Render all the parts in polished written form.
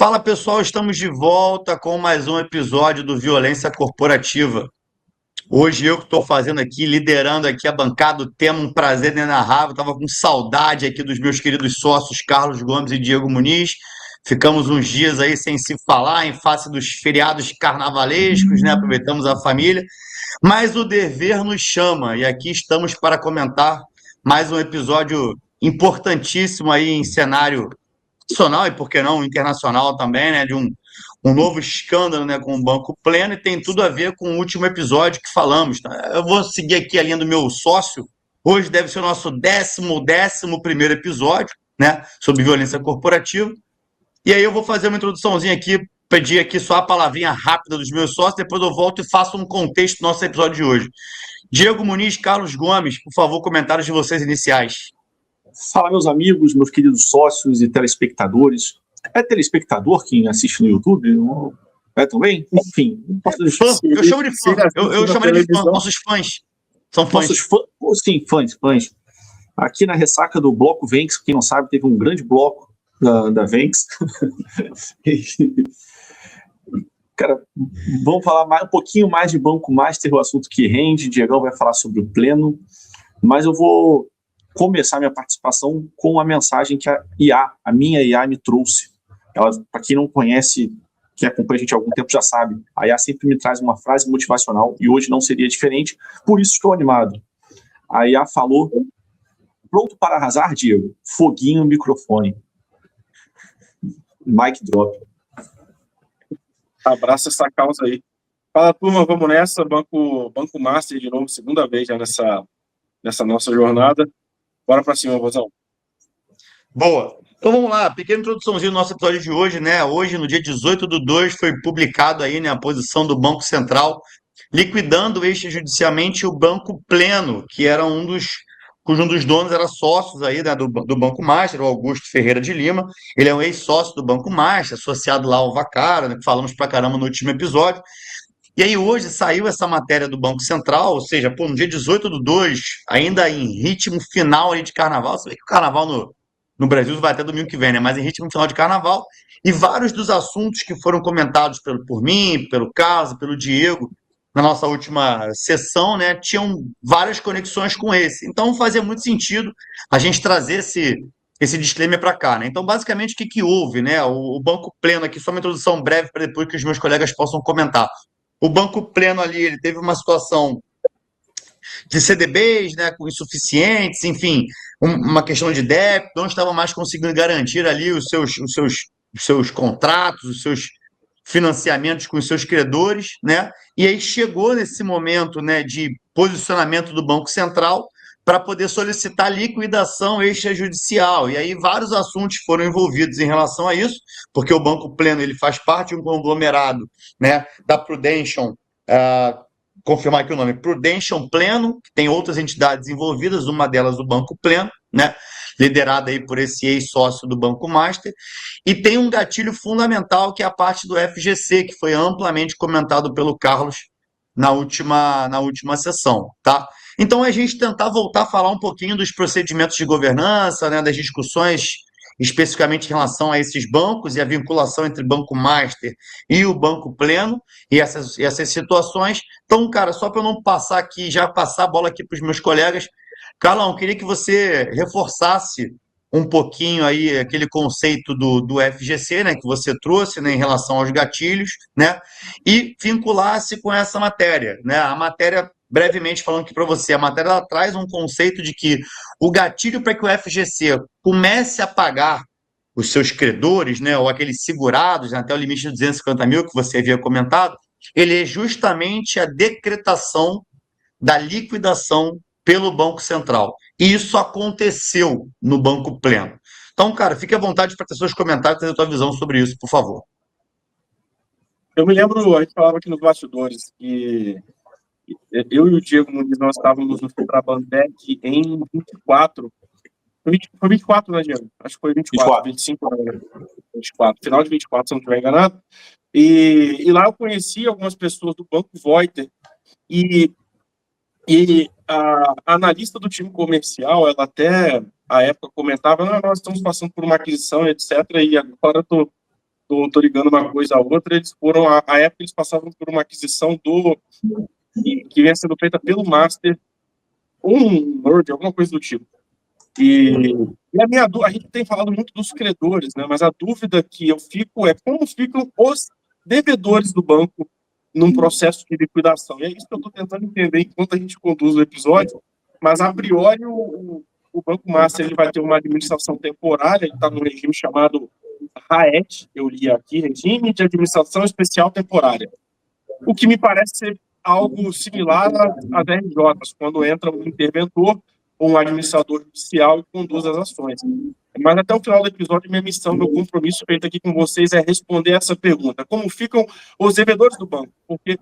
Fala pessoal, estamos de volta com mais um episódio do Violência Corporativa. Hoje eu que estou fazendo aqui, liderando aqui a bancada, o tema um prazer inenarrável. Estava com saudade aqui dos meus queridos sócios Carlos Gomes e Diego Muniz. Ficamos uns dias aí sem se falar em face dos feriados carnavalescos, né? Aproveitamos a família. Mas o dever nos chama e aqui estamos para comentar mais um episódio importantíssimo aí em cenário nacional e, por que não, internacional também, né? De um novo escândalo, né, com o Banco Pleno, e tem tudo a ver com o último episódio que falamos. Tá? Eu vou seguir aqui a linha do meu sócio. Hoje deve ser o nosso décimo primeiro episódio, né, sobre violência corporativa. E aí eu vou fazer uma introduçãozinha aqui, pedir aqui só a palavrinha rápida dos meus sócios, depois eu volto e faço um contexto do nosso episódio de hoje. Diego Muniz, Carlos Gomes, por favor, comentários de vocês iniciais. Fala, meus amigos, meus queridos sócios e telespectadores. É telespectador quem assiste no YouTube? É também? Enfim. Fã. Eu chamo de fã. Eu chamaria de fã. Nossos fãs. São fãs. Nossos fãs. Sim, fãs. Aqui na ressaca do Bloco Venx, quem não sabe, teve um grande bloco da Venx. Cara, vamos falar um pouquinho mais de Banco Master, o assunto que rende. Diegão vai falar sobre o Pleno. Mas eu vou começar minha participação com a mensagem que a minha IA me trouxe. Ela, para quem não conhece, quem acompanha a gente há algum tempo já sabe, a IA sempre me traz uma frase motivacional e hoje não seria diferente, por isso estou animado. A IA falou: pronto para arrasar, Diego? Foguinho no microfone. Mic drop. Abraça essa causa aí. Fala, turma, vamos nessa. Banco Master de novo, segunda vez já nessa nossa jornada. Bora pra cima, Vozão. Boa. Então vamos lá, pequena introduçãozinha do nosso episódio de hoje, né? Hoje, no dia 18/2, foi publicado aí, né, a posição do Banco Central liquidando extrajudicialmente o Banco Pleno, que era cujo um dos donos era sócios aí, né, do Banco Master, o Augusto Ferreira de Lima. Ele é um ex-sócio do Banco Master, associado lá ao Vacara, né, que falamos pra caramba no último episódio. E aí hoje saiu essa matéria do Banco Central, ou seja, no dia 18/2, ainda em ritmo final ali de carnaval. Você vê que o carnaval no Brasil vai até domingo que vem, né? Mas em ritmo final de carnaval. E vários dos assuntos que foram comentados por mim, pelo Carlos, pelo Diego, na nossa última sessão, né, tinham várias conexões com esse. Então fazia muito sentido a gente trazer esse disclaimer para cá, né? Então, basicamente, o que houve, né? O Banco Pleno aqui, só uma introdução breve para depois que os meus colegas possam comentar. O Banco Pleno ali, ele teve uma situação de CDBs, né, com insuficientes, enfim, uma questão de débito, não estava mais conseguindo garantir ali os seus contratos, os seus financiamentos com os seus credores, né? E aí chegou nesse momento, né, de posicionamento do Banco Central para poder solicitar liquidação extrajudicial. E aí vários assuntos foram envolvidos em relação a isso, porque o Banco Pleno ele faz parte de um conglomerado, né, da Prudential, confirmar aqui o nome, Prudential Pleno, que tem outras entidades envolvidas, uma delas o Banco Pleno, né, liderada aí por esse ex-sócio do Banco Master, e tem um gatilho fundamental que é a parte do FGC, que foi amplamente comentado pelo Carlos na última sessão, tá? Então a gente tentar voltar a falar um pouquinho dos procedimentos de governança, né, das discussões especificamente em relação a esses bancos e a vinculação entre Banco Master e o Banco Pleno e essas situações. Então, cara, só para eu não passar aqui, já passar a bola aqui para os meus colegas, Carlão, queria que você reforçasse um pouquinho aí aquele conceito do FGC, né, que você trouxe, né, em relação aos gatilhos, né, e vinculasse com essa matéria, né, a matéria, brevemente falando aqui para você, a matéria ela traz um conceito de que o gatilho para que o FGC comece a pagar os seus credores, né, ou aqueles segurados, né, até o limite de 250 mil que você havia comentado, ele é justamente a decretação da liquidação pelo Banco Central. E isso aconteceu no Banco Pleno. Então, cara, fique à vontade para ter seus comentários e ter a tua visão sobre isso, por favor. Eu me lembro, a gente falava aqui nos bastidores, que eu e o Diego Muniz, nós estávamos no Febrabantec em 24. Foi 24, né, Diego? Acho que foi 24. 25, 24. Final de 24, se eu não estiver enganado. E lá eu conheci algumas pessoas do Banco Voiter e a analista do time comercial, ela até, à época, comentava: nós estamos passando por uma aquisição, etc., e agora tô ligando uma coisa à outra, eles foram, à época eles passavam por uma aquisição que vinha sendo feita pelo Master, um merge, alguma coisa do tipo. E a minha dúvida, a gente tem falado muito dos credores, né? Mas a dúvida que eu fico é como ficam os devedores do banco num processo de liquidação. E é isso que eu estou tentando entender enquanto a gente conduz o episódio. Mas, a priori, o Banco Master ele vai ter uma administração temporária, ele está num regime chamado RAET, eu li aqui, Regime de Administração Especial Temporária. O que me parece ser algo similar às RJs, quando entra um interventor ou um administrador judicial e conduz as ações. Mas até o final do episódio, minha missão, meu compromisso feito aqui com vocês é responder essa pergunta. Como ficam os devedores do banco? Porque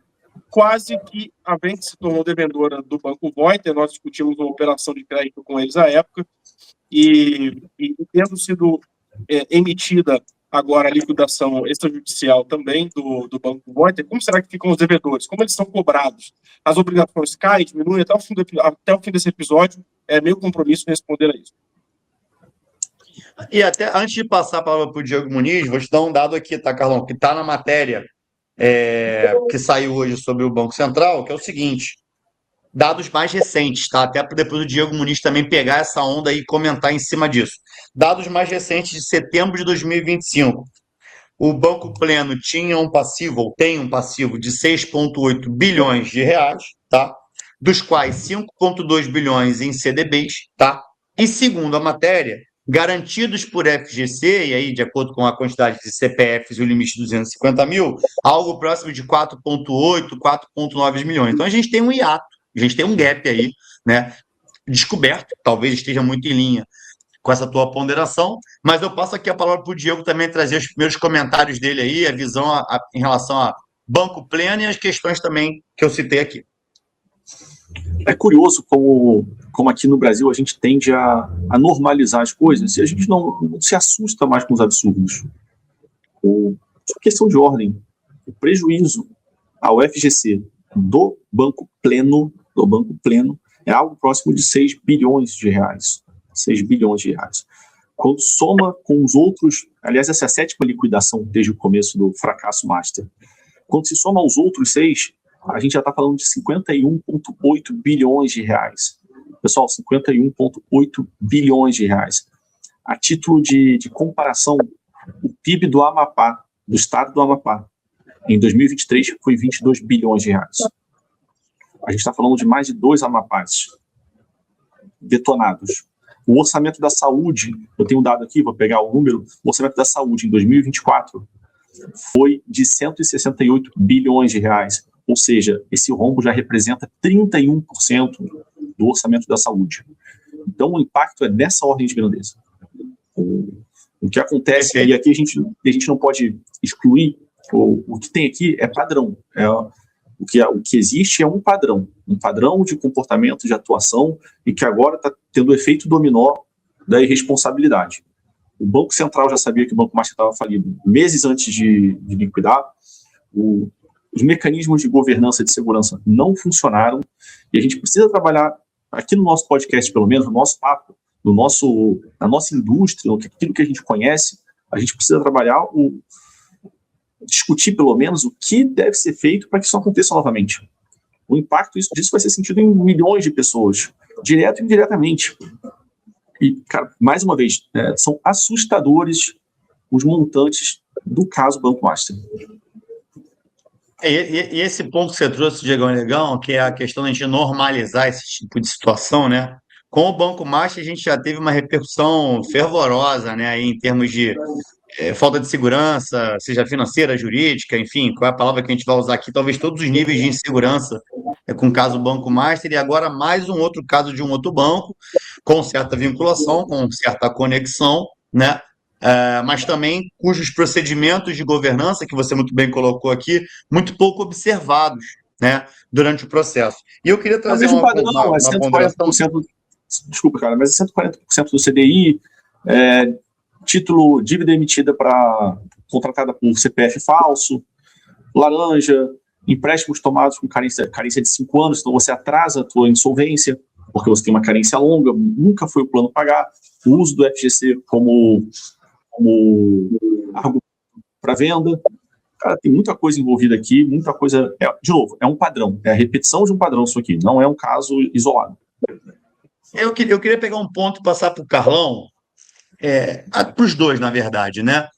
quase que a Venk se tornou devedora do Banco Voiter, nós discutimos uma operação de crédito com eles à época, e tendo sido emitida agora a liquidação extrajudicial também do Banco Voiter, como será que ficam os devedores? Como eles são cobrados? As obrigações caem, diminuem até o fim desse episódio? É meu compromisso responder a isso. E até antes de passar a palavra para o Diego Muniz, vou te dar um dado aqui, tá, Carlão? Que está na matéria que saiu hoje sobre o Banco Central, que é o seguinte: dados mais recentes, tá? Até para depois o Diego Muniz também pegar essa onda e comentar em cima disso. Dados mais recentes de setembro de 2025. O Banco Pleno tinha um passivo, ou tem um passivo, de 6,8 bilhões de reais, tá? Dos quais 5,2 bilhões em CDBs, tá? E segundo a matéria, garantidos por FGC, e aí de acordo com a quantidade de CPFs e o limite de 250 mil, algo próximo de 4,8, 4,9 milhões. Então a gente tem um hiato, a gente tem um gap aí, né? Descoberto, talvez esteja muito em linha com essa tua ponderação, mas eu passo aqui a palavra para o Diego também trazer os primeiros comentários dele aí, a visão em relação a Banco Pleno e as questões também que eu citei aqui. É curioso como aqui no Brasil a gente tende a normalizar as coisas e a gente não se assusta mais com os absurdos. Só questão de ordem. O prejuízo ao FGC do Banco Pleno é algo próximo de 6 bilhões de reais. 6 bilhões de reais. Quando soma com os outros, aliás, essa é a 7ª liquidação desde o começo do fracasso Master. Quando se soma aos outros 6, a gente já está falando de 51,8 bilhões de reais. Pessoal, 51,8 bilhões de reais. A título de comparação, o PIB do Amapá, do estado do Amapá, em 2023 foi 22 bilhões de reais. A gente está falando de mais de 2 Amapás detonados. O orçamento da saúde, eu tenho um dado aqui, vou pegar o número, o orçamento da saúde em 2024 foi de 168 bilhões de reais. Ou seja, esse rombo já representa 31% do orçamento da saúde. Então, o impacto é dessa ordem de grandeza. O que acontece, e aqui a gente não pode excluir, o que tem aqui é padrão. O que existe é um padrão de comportamento, de atuação, e que agora está tendo efeito dominó da irresponsabilidade. O Banco Central já sabia que o Banco Master estava falido meses antes de liquidar. Os mecanismos de governança e de segurança não funcionaram, e a gente precisa trabalhar, aqui no nosso podcast, pelo menos, no nosso papo, na nossa indústria, aquilo que a gente conhece, a gente precisa trabalhar, discutir pelo menos o que deve ser feito para que isso não aconteça novamente. O impacto disso vai ser sentido em milhões de pessoas, direto e indiretamente. E, cara, mais uma vez, são assustadores os montantes do caso Banco Master. E esse ponto que você trouxe, Diego Negão, que é a questão da gente normalizar esse tipo de situação, né? Com o Banco Master, a gente já teve uma repercussão fervorosa, né, em termos de falta de segurança, seja financeira, jurídica, enfim, qual é a palavra que a gente vai usar aqui? Talvez todos os níveis de insegurança com o caso Banco Master, e agora mais um outro caso de um outro banco, com certa vinculação, com certa conexão, né? Mas também cujos procedimentos de governança, que você muito bem colocou aqui, muito pouco observados, né, durante o processo. E eu queria trazer uma ponderação. Desculpa, cara, mas é 140% do CDI, título, dívida emitida contratada por CPF falso, laranja, empréstimos tomados com carência de 5 anos, então você atrasa a tua insolvência, porque você tem uma carência longa, nunca foi o plano pagar, o uso do FGC como argumento para venda. Cara, tem muita coisa envolvida aqui, muita coisa. De novo, é um padrão, é a repetição de um padrão isso aqui, não é um caso isolado. Eu queria pegar um ponto e passar para o Carlão, para os dois, na verdade, né?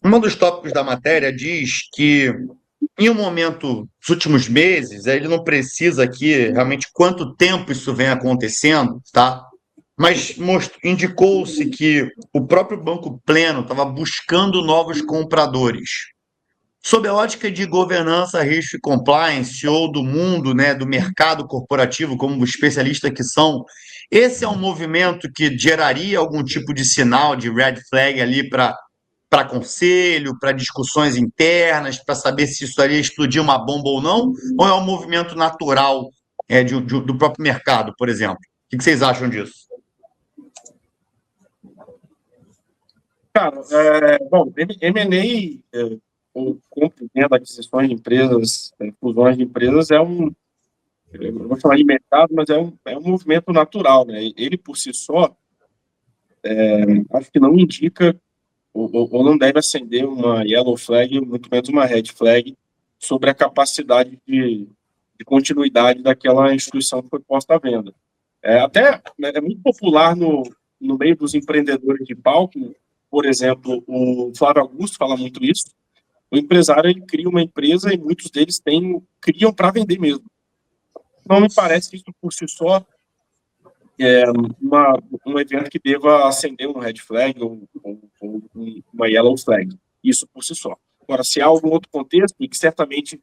Um dos tópicos da matéria diz que, em um momento, nos últimos meses, ele não precisa aqui realmente quanto tempo isso vem acontecendo, tá? Mas indicou-se que o próprio Banco Pleno estava buscando novos compradores. Sob a ótica de governança, risco e compliance, ou do mundo, né, do mercado corporativo, como especialistas que são, esse é um movimento que geraria algum tipo de sinal de red flag ali para conselho, para discussões internas, para saber se isso ali ia explodir uma bomba ou não, ou é um movimento natural do próprio mercado, por exemplo? O que vocês acham disso? Cara, bom, M&A, ou compra e venda, aquisições de empresas, fusões de empresas, eu não vou chamar de mercado, mas é um movimento natural, né? Ele, por si só, acho que não indica ou não deve acender uma yellow flag, muito menos uma red flag, sobre a capacidade de continuidade daquela instituição que foi posta à venda. Até é muito popular no meio dos empreendedores de palco, por exemplo, o Flávio Augusto fala muito isso. O empresário, ele cria uma empresa e muitos deles criam para vender mesmo. Não me parece que isso por si só um evento que deva acender um red flag ou uma yellow flag, isso por si só. Agora, se há algum outro contexto, e que certamente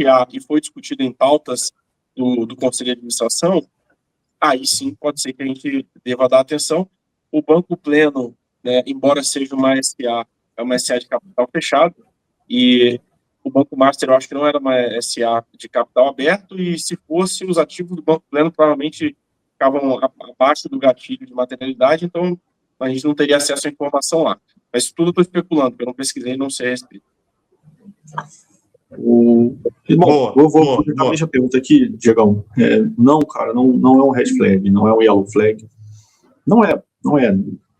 há, e foi discutido em pautas do Conselho de Administração, aí sim pode ser que a gente deva dar atenção. O Banco Pleno, né, embora seja uma SA, é uma SA de capital fechado, e o Banco Master eu acho que não era uma SA de capital aberto, e se fosse, os ativos do Banco Pleno provavelmente ficavam abaixo do gatilho de materialidade, então a gente não teria acesso à informação lá. Mas tudo eu estou especulando, porque eu não pesquisei e não sei a respeito. Bom, eu vou completar a pergunta aqui, Diegão. Não, cara, não é um red flag, não é um yellow flag. Não é.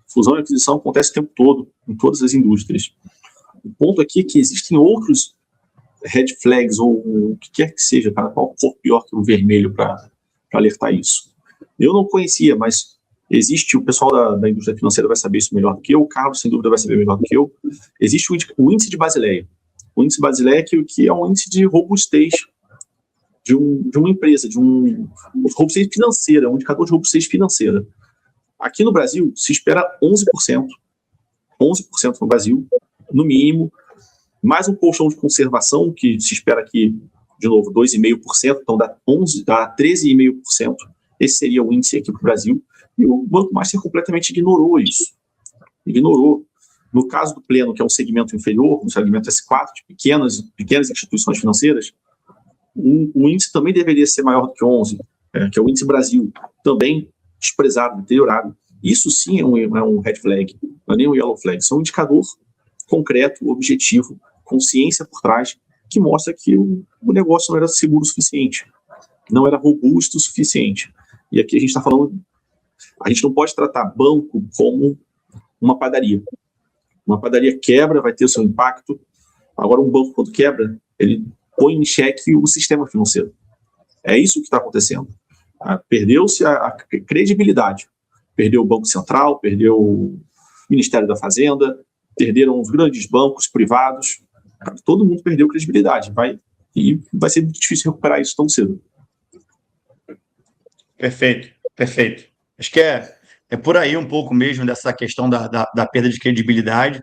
Fusão e aquisição acontece o tempo todo, em todas as indústrias. O ponto aqui é que existem outros red flags, ou o que quer que seja, cara, qual cor pior que o vermelho para alertar isso. Eu não conhecia, mas existe, o pessoal da indústria financeira vai saber isso melhor do que eu, o Carlos, sem dúvida, vai saber melhor do que eu. Existe o índice de Basileia. O índice Basileia que é um índice de robustez de uma empresa, robustez financeira, um indicador de robustez financeira. Aqui no Brasil, se espera 11% no Brasil, no mínimo, mais um colchão de conservação, que se espera aqui, de novo, 2,5%, então dá 13,5%. Esse seria o índice aqui para o Brasil, e o Banco Master completamente ignorou isso. Ignorou. No caso do Pleno, que é um segmento inferior, um segmento S4, de pequenas instituições financeiras, o índice também deveria ser maior do que 11%, que é o índice Brasil, também desprezado, deteriorado. Isso sim é um red flag, não é nem um yellow flag. Isso é um indicador concreto, objetivo, com ciência por trás, que mostra que o negócio não era seguro o suficiente, não era robusto o suficiente. E aqui a gente está falando, a gente não pode tratar banco como uma padaria. Uma padaria quebra, vai ter o seu impacto. Agora, um banco, quando quebra, ele põe em xeque o sistema financeiro. É isso que está acontecendo. Perdeu-se a credibilidade. Perdeu o Banco Central, perdeu o Ministério da Fazenda, perderam os grandes bancos privados. Todo mundo perdeu credibilidade. E vai ser muito difícil recuperar isso tão cedo. Perfeito. Acho que é por aí um pouco mesmo dessa questão da perda de credibilidade.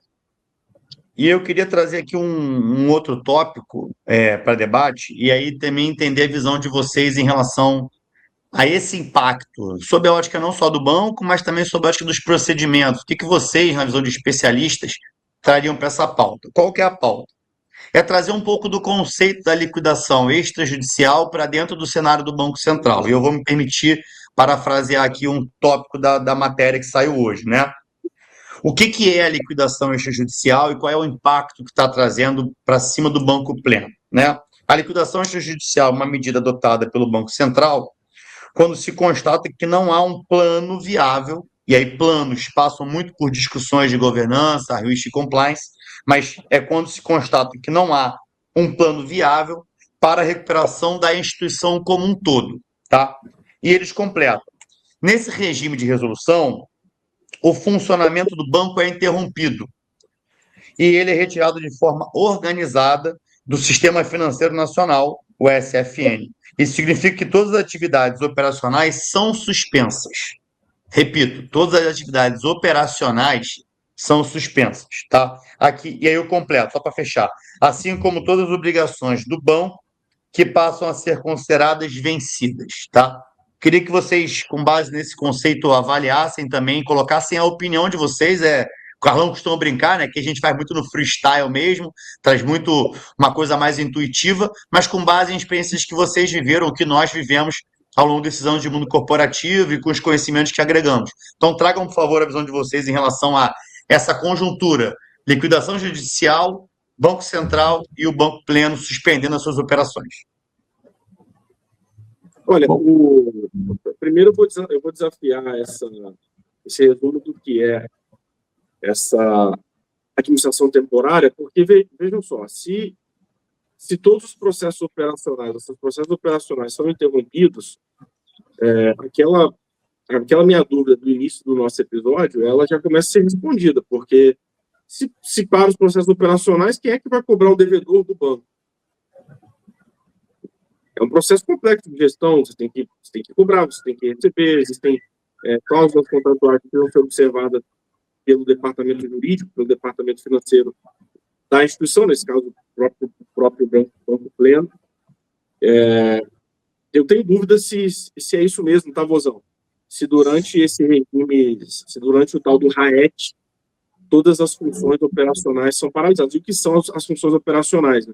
E eu queria trazer aqui um outro tópico para debate, e aí também entender a visão de vocês em relação a esse impacto, sob a ótica não só do banco, mas também sob a ótica dos procedimentos. O que vocês, na visão de especialistas, trariam para essa pauta? Qual que é a pauta? É trazer um pouco do conceito da liquidação extrajudicial para dentro do cenário do Banco Central. E eu vou me permitir parafrasear aqui um tópico da matéria que saiu hoje, né? O que é a liquidação extrajudicial e qual é o impacto que está trazendo para cima do Banco Pleno, né? A liquidação extrajudicial é uma medida adotada pelo Banco Central quando se constata que não há um plano viável, e aí planos passam muito por discussões de governança, risco e compliance, mas é quando se constata que não há um plano viável para a recuperação da instituição como um todo, tá? E eles completam. Nesse regime de resolução, o funcionamento do banco é interrompido e ele é retirado de forma organizada do Sistema Financeiro Nacional, o SFN. Isso significa que todas as atividades operacionais são suspensas. Repito, todas as atividades operacionais são suspensas, tá? Aqui, e aí eu completo, só para fechar. Assim como todas as obrigações do banco que passam a ser consideradas vencidas, tá? Queria que vocês, com base nesse conceito, avaliassem também, colocassem a opinião de vocês. O Carlão costuma brincar, né? Que a gente faz muito no freestyle mesmo, traz muito uma coisa mais intuitiva, mas com base em experiências que vocês viveram, que nós vivemos ao longo desses anos de mundo corporativo e com os conhecimentos que agregamos. Então, tragam, por favor, a visão de vocês em relação a essa conjuntura: liquidação judicial, Banco Central e o Banco Pleno suspendendo as suas operações. Olha, primeiro eu vou desafiar esse resumo do que é essa administração temporária, porque vejam só, se todos os processos operacionais, esses processos operacionais são interrompidos, aquela minha dúvida do início do nosso episódio, ela já começa a ser respondida, porque se para os processos operacionais, quem é que vai cobrar o devedor do banco? É um processo complexo de gestão, você tem que cobrar, você tem que receber, existem cláusulas contratuais que precisam ser observadas pelo departamento jurídico, pelo departamento financeiro da instituição, nesse caso, o próprio Banco Pleno. Eu tenho dúvida se é isso mesmo, tá, Vozão? Se durante esse regime, se durante o tal do RAET, todas as funções operacionais são paralisadas. E o que são as funções operacionais? Né?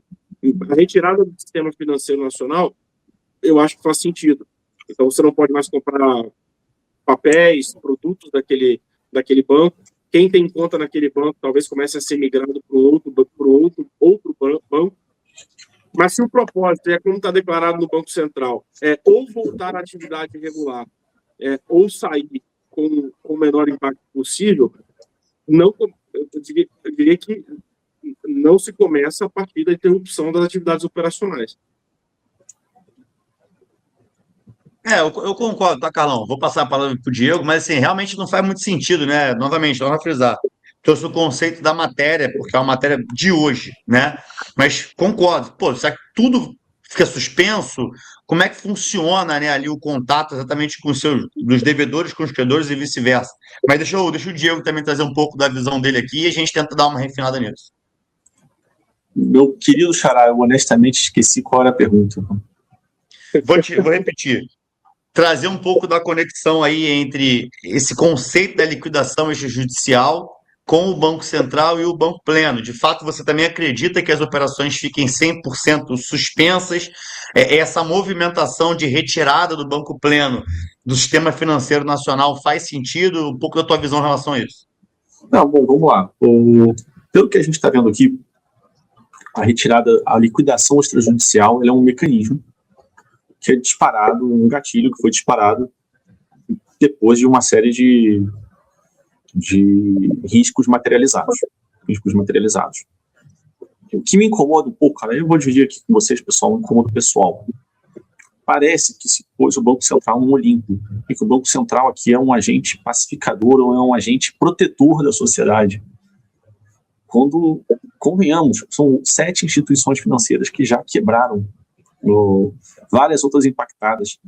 A retirada do sistema financeiro nacional, eu acho que faz sentido. Então, você não pode mais comprar papéis, produtos daquele banco. Quem tem conta naquele banco talvez comece a ser migrado para outro banco. Mas se o propósito é, como está declarado no Banco Central, ou voltar à atividade regular, ou sair com o menor impacto possível, eu diria que não se começa a partir da interrupção das atividades operacionais. Eu concordo, tá, Carlão? Vou passar a palavra para o Diego, mas assim, realmente não faz muito sentido, né? Novamente, vamos frisar. Trouxe o conceito da matéria, porque é uma matéria de hoje, né? Mas concordo. Pô, será que tudo fica suspenso? Como é que funciona, né, ali o contato exatamente com dos devedores com os credores e vice-versa? Mas deixa o Diego também trazer um pouco da visão dele aqui e a gente tenta dar uma refinada nisso. Meu querido Xará, eu honestamente esqueci qual era a pergunta. Vou repetir. Trazer um pouco da conexão aí entre esse conceito da liquidação extrajudicial com o Banco Central e o Banco Pleno. De fato, você também acredita que as operações fiquem 100% suspensas? Essa movimentação de retirada do Banco Pleno do sistema financeiro nacional faz sentido? Um pouco da tua visão em relação a isso. Não, bom, vamos lá. Pelo que a gente está vendo aqui, a liquidação extrajudicial, ela é um mecanismo que é disparado, um gatilho que foi disparado depois de uma série de riscos materializados. O que me incomoda um pouco, cara, eu vou dividir aqui com vocês, pessoal, um incômodo pessoal. Parece que se pôs o Banco Central no Olimpo, e que o Banco Central aqui é um agente pacificador ou é um agente protetor da sociedade. Quando, convenhamos, são 7 instituições financeiras que já quebraram, várias outras impactadas.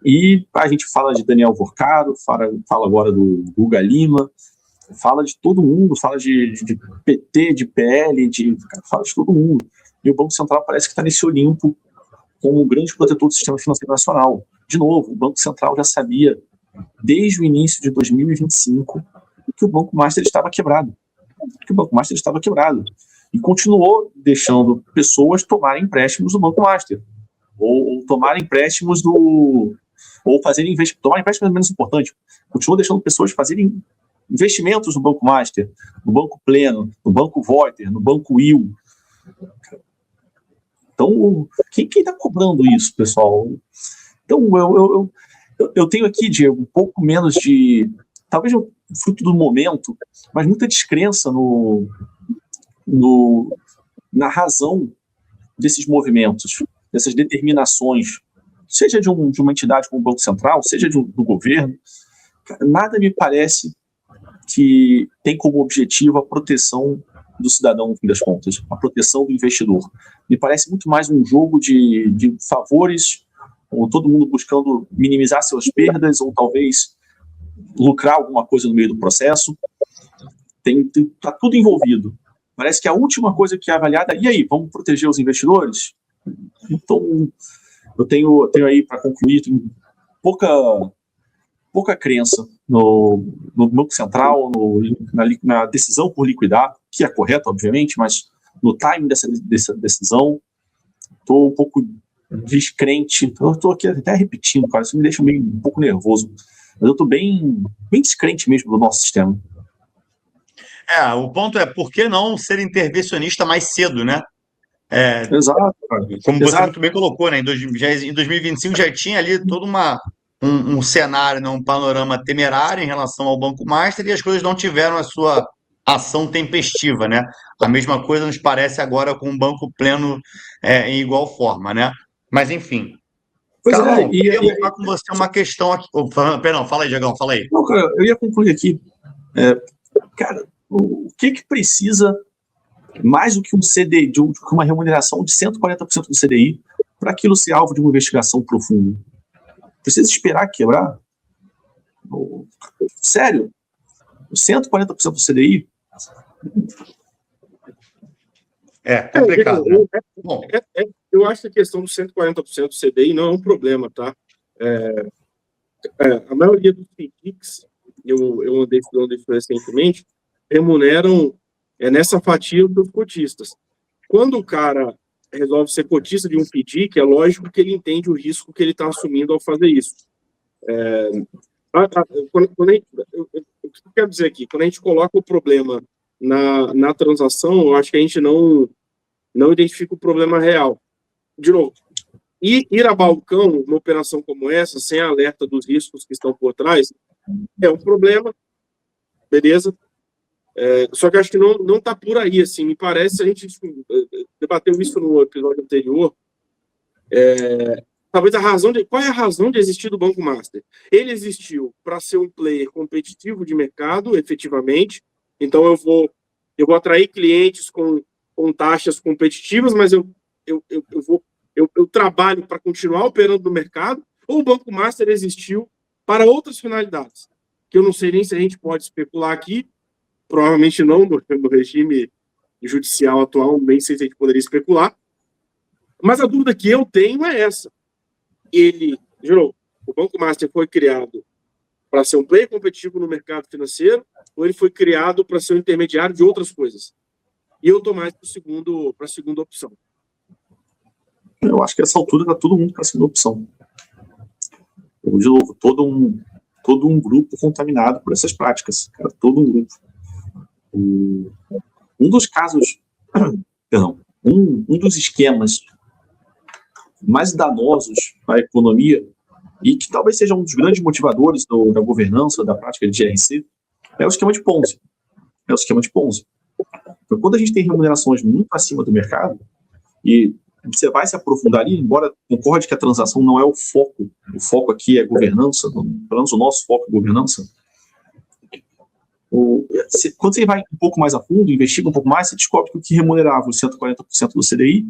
E a gente fala de Daniel Vorcado, fala agora do Guga Lima, fala de todo mundo, fala de PT, de PL, fala de todo mundo. E o Banco Central parece que está nesse Olimpo como um grande protetor do sistema financeiro nacional. De novo, o Banco Central já sabia, desde o início de 2025, que o Banco Master estava quebrado. E continuou deixando pessoas tomarem empréstimos do Banco Master. Ou tomarem empréstimos ou fazerem investimentos. Tomar empréstimo é menos importante. Continuou deixando pessoas fazerem investimentos no Banco Master, no Banco Pleno, no Banco Voiter, no Banco Will. Então, quem está cobrando isso, pessoal? Então, eu tenho aqui, Diego, um pouco menos de... Talvez fruto do momento, mas muita descrença na razão desses movimentos, dessas determinações, seja de uma entidade como o Banco Central, seja do governo. Nada me parece que tem como objetivo a proteção do cidadão, no fim das contas, a proteção do investidor. Me parece muito mais um jogo de favores, ou todo mundo buscando minimizar suas perdas, ou talvez lucrar alguma coisa no meio do processo. Está tudo envolvido. Parece que a última coisa que é avaliada, e aí, vamos proteger os investidores? Então, eu tenho aí, para concluir, pouca crença no Banco Central, na decisão por liquidar, que é correta, obviamente, mas no timing dessa decisão, estou um pouco descrente. Estou aqui até repetindo, cara, isso me deixa um pouco nervoso. Mas eu estou bem descrente mesmo do nosso sistema. O ponto é, por que não ser intervencionista mais cedo, né? Exato, cara. Como você muito bem colocou, né? Em 2025 já tinha ali todo um cenário, né? Um panorama temerário em relação ao Banco Master e as coisas não tiveram a sua ação tempestiva, né? A mesma coisa nos parece agora com o Banco Pleno em igual forma, né? Mas, enfim. Carlão, eu queria falar com você uma questão aqui. Perdão, fala aí, Diegão, fala aí. Não, cara, eu ia concluir aqui. Cara, o que precisa mais do que um CDI, de uma remuneração de 140% do CDI, para aquilo ser alvo de uma investigação profunda? Precisa esperar quebrar? Sério? 140% do CDI? É complicado, né? Bom, eu acho que a questão dos 140% do CDI não é um problema, tá? A maioria dos FDICs, eu andei estudando isso recentemente, remuneram nessa fatia dos cotistas. Quando o cara resolve ser cotista de um FDIC, é lógico que ele entende o risco que ele está assumindo ao fazer isso. O que eu quero dizer aqui? Quando a gente coloca o problema na transação, eu acho que a gente não identifica o problema real. De novo, ir a balcão, uma operação como essa, sem alerta dos riscos que estão por trás, é um problema, beleza? Só que eu acho que não está por aí, assim, me parece, a gente debateu isso no episódio anterior, talvez qual é a razão de existir do Banco Master? Ele existiu para ser um player competitivo de mercado, efetivamente, então eu vou atrair clientes com taxas competitivas, mas eu trabalho para continuar operando no mercado, ou o Banco Master existiu para outras finalidades, que eu não sei nem se a gente pode especular aqui, provavelmente não no regime judicial atual, nem sei se a gente poderia especular, mas a dúvida que eu tenho é essa. O Banco Master foi criado para ser um player competitivo no mercado financeiro, ou ele foi criado para ser um intermediário de outras coisas? E eu estou mais para a segunda opção. Eu acho que nessa altura está todo mundo para a segunda opção. De novo, todo um grupo contaminado por essas práticas. Cara, todo um grupo. Um dos casos, um dos esquemas mais danosos para a economia e que talvez seja um dos grandes motivadores da governança, da prática de GRC, é o esquema de Ponzi. Então, quando a gente tem remunerações muito acima do mercado, e você vai se aprofundar ali, embora concorde que a transação não é o foco aqui é governança, pelo menos o nosso foco é governança, quando você vai um pouco mais a fundo, investiga um pouco mais, você descobre que o que remunerava os 140% do CDI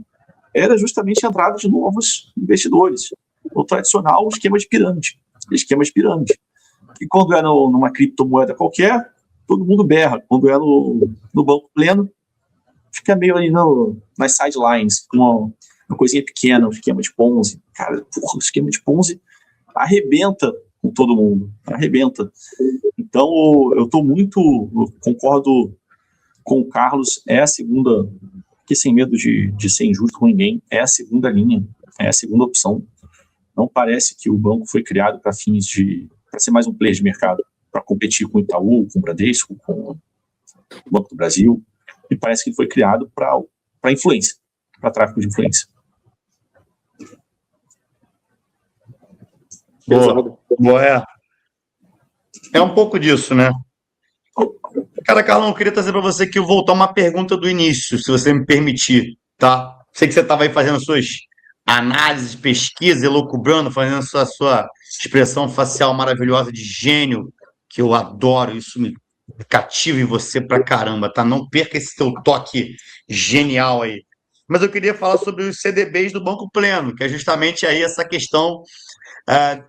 era justamente a entrada de novos investidores, o tradicional esquema de pirâmide. E quando é numa criptomoeda qualquer, todo mundo berra. Quando é no Banco Pleno, fica meio ali nas sidelines, uma coisinha pequena, um esquema de Ponzi. Cara, o esquema de Ponzi arrebenta com todo mundo, arrebenta. Então, eu concordo com o Carlos, é a segunda, que sem medo de ser injusto com ninguém, é a segunda linha, é a segunda opção. Não parece que o banco foi criado para fins para ser mais um player de mercado, para competir com o Itaú, com o Bradesco, com o Banco do Brasil, e parece que ele foi criado para influência, para tráfico de influência. Boa. É um pouco disso, né? Cara, Carlão, eu queria trazer para você que eu voltar uma pergunta do início, se você me permitir, tá? Sei que você estava aí fazendo suas análises, pesquisas, elucubrando, fazendo sua expressão facial maravilhosa de gênio, que eu adoro, isso me cativa em você pra caramba, tá? Não perca esse teu toque genial aí. Mas eu queria falar sobre os CDBs do Banco Pleno, que é justamente aí essa questão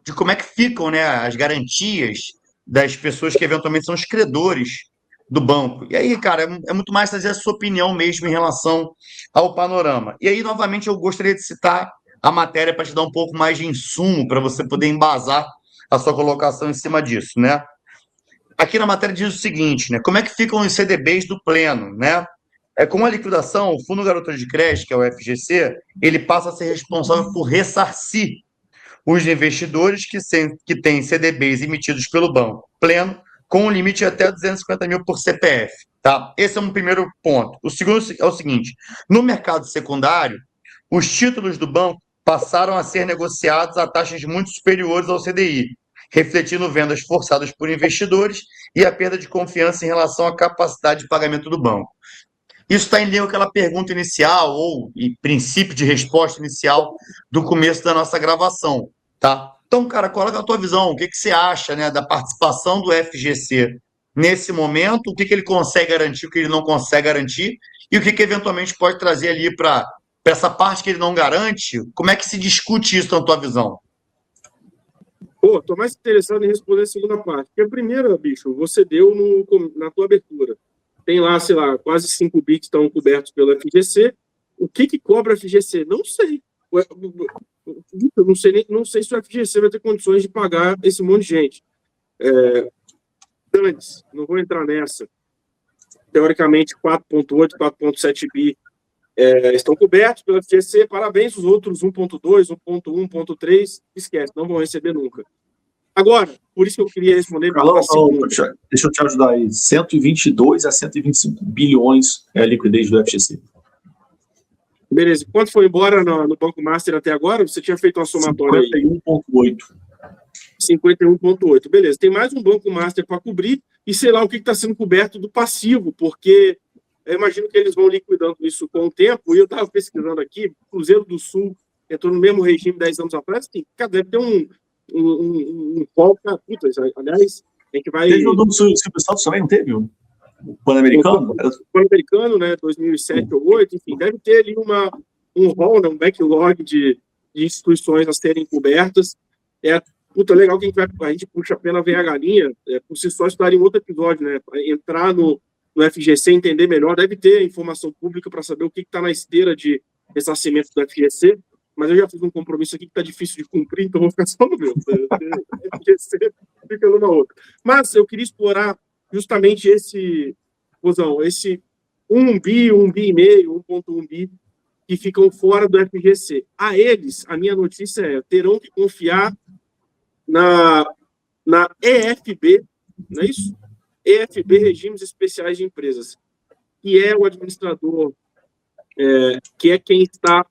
de como é que ficam, né, as garantias das pessoas que eventualmente são os credores do banco. E aí, cara, é muito mais trazer a sua opinião mesmo em relação ao panorama. E aí, novamente, eu gostaria de citar a matéria para te dar um pouco mais de insumo para você poder embasar a sua colocação em cima disso, né? Aqui na matéria diz o seguinte, né? Como é que ficam os CDBs do Pleno, né? Com a liquidação, o Fundo Garantidor de Crédito, que é o FGC, ele passa a ser responsável por ressarcir os investidores que têm CDBs emitidos pelo Banco Pleno, com um limite de até 250 mil por CPF. Tá? Esse é um primeiro ponto. O segundo é o seguinte: no mercado secundário, os títulos do banco passaram a ser negociados a taxas muito superiores ao CDI, refletindo vendas forçadas por investidores e a perda de confiança em relação à capacidade de pagamento do banco. Isso está em linha com aquela pergunta inicial ou em princípio de resposta inicial do começo da nossa gravação, tá? Então, cara, qual é a tua visão? O que que você acha, né, da participação do FGC nesse momento? O que que ele consegue garantir, o que ele não consegue garantir? E o que que eventualmente pode trazer ali para essa parte que ele não garante? Como é que se discute isso na tua visão? Pô, tô mais interessado em responder a segunda parte. Porque a primeira, bicho, você deu na tua abertura. Tem lá, sei lá, quase 5 bi que estão cobertos pelo FGC. O que cobra o FGC? Não sei. Eu não sei se o FGC vai ter condições de pagar esse monte de gente. Antes, não vou entrar nessa. Teoricamente, 4,8, 4,7 bi estão cobertos pelo FGC. Parabéns, os outros 1,2, 1,1, 1,3, esquece, não vão receber nunca. Agora, por isso que eu queria responder. Carlão, deixa eu te ajudar aí. 122 a 125 bilhões é a liquidez do FGC. Beleza. Quanto foi embora no Banco Master até agora? Você tinha feito uma somatória 51,8. 51,8. Beleza. Tem mais um Banco Master para cobrir e sei lá o que está sendo coberto do passivo, porque eu imagino que eles vão liquidando isso com o tempo. E eu estava pesquisando aqui, Cruzeiro do Sul entrou no mesmo regime 10 anos atrás. Deve ter um qual, puta, aliás, a gente vai... Teve o do Silvio Santos também, não teve? O Pan-Americano? O Pan-Americano, né, 2007 ou 2008, enfim, deve ter ali um rol, né, um backlog de instituições a serem cobertas. Puta, legal que a gente puxa a pena, vem a galinha, por si só estudaria em outro episódio, né, entrar no FGC, entender melhor, deve ter informação pública para saber o que está na esteira de ressarcimento do FGC, mas eu já fiz um compromisso aqui que está difícil de cumprir, então vou ficar só no meu. FGC fica numa outra. Mas eu queria explorar justamente esse 1 bi, 1 bi e meio, 1,1 bi, que ficam fora do FGC. A eles, a minha notícia terão que confiar na EFB, não é isso? EFB, Regimes Especiais de Empresas, que é o administrador, que é quem está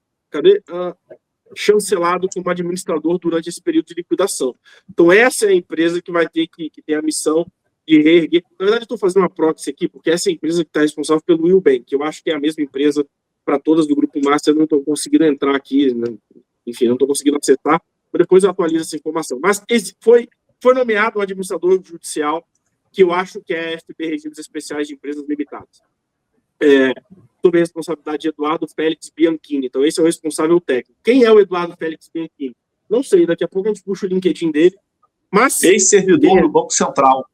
chancelado como administrador durante esse período de liquidação. Então, essa é a empresa que vai ter que ter a missão de reerguer. Na verdade, estou fazendo uma proxy aqui, porque essa é a empresa que está responsável pelo Will Bank, que eu acho que é a mesma empresa para todas do Grupo Master. Eu não estou conseguindo entrar aqui, né? Enfim, não estou conseguindo acertar, mas depois eu atualizo essa informação. Mas foi nomeado um administrador judicial, que eu acho que é a FB Regimes Especiais de Empresas Limitadas. Sob a responsabilidade de Eduardo Félix Bianchini. Então, esse é o responsável técnico. Quem é o Eduardo Félix Bianchini? Não sei, daqui a pouco a gente puxa o LinkedIn dele. Mas ex-servidor do Banco Central.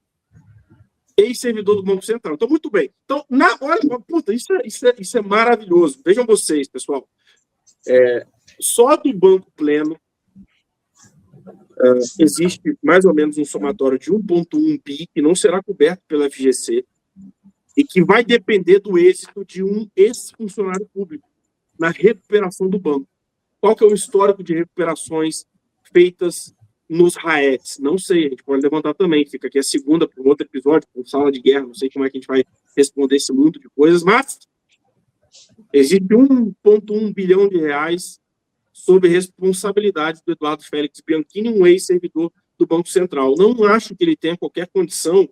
Ex-servidor do Banco Central. Então, muito bem. Então, olha, puta, isso é maravilhoso. Vejam vocês, pessoal. Só do Banco Pleno existe mais ou menos um somatório de 1,1 bi que não será coberto pela FGC e que vai depender do êxito de um ex-funcionário público na recuperação do banco. Qual que é o histórico de recuperações feitas nos RAETs? Não sei, a gente pode levantar também, fica aqui a segunda para um outro episódio, com sala de guerra, não sei como é que a gente vai responder esse mundo de coisas, mas existe 1,1 bilhão de reais sob responsabilidade do Eduardo Félix Bianchini, um ex-servidor do Banco Central. Não acho que ele tenha qualquer condição